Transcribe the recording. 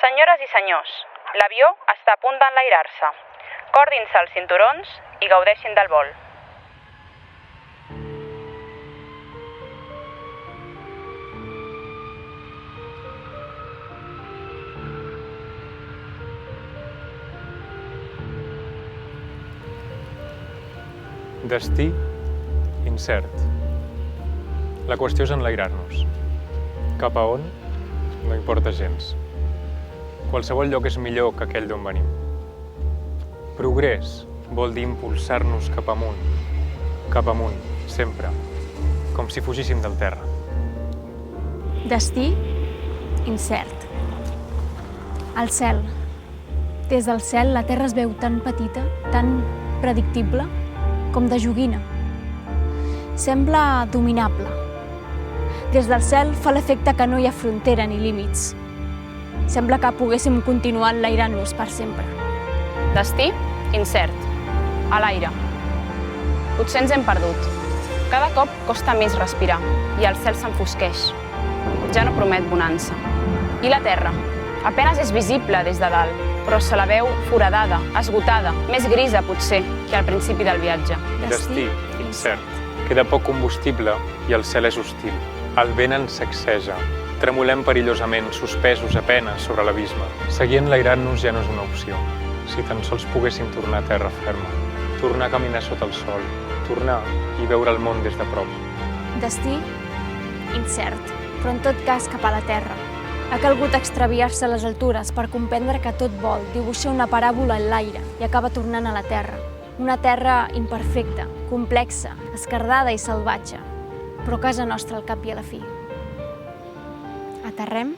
Senyores i senyors, l'avió està a punt d'enlairar-se. Cordin-se els cinturons i gaudeixin del vol. Destí incert. La qüestió és enlairar-nos. Cap a on? No importa gens. Qualsevol lloc és millor que aquell d'on venim. Progrés vol dir impulsar-nos cap amunt, sempre, com si fugíssim del terra. Destí incert. El cel. Des del cel la terra es veu tan petita, tan predictible, com de joguina. Sembla dominable. Des del cel fa l'efecte que no hi ha frontera ni límits. Sembla que poguéssim continuar enlairant-nos per sempre. Destí incert. A l'aire. Potser ens hem perdut. Cada cop costa més respirar i el cel s'enfosqueix. Ja no promet bonança. I la terra? Apenas és visible des de dalt, però se la veu foradada, esgotada, més grisa potser que al principi del viatge. Destí incert. Queda poc combustible i el cel és hostil. El vent ens sacseja. Tremolem perillosament, suspesos a penes sobre l'abisme. Seguir enlairant-nos ja no és una opció. Si tan sols poguéssim tornar a terra ferma, tornar a caminar sota el sol, tornar i veure el món des de prop. Destí incert, però en tot cas cap a la terra. Ha calgut extraviar-se a les altures per comprendre que tot vol dibuixa una paràbola en l'aire i acaba tornant a la terra. Una terra imperfecta, complexa, esquerdada i salvatge, però casa nostra al cap i a la fi. Aterrem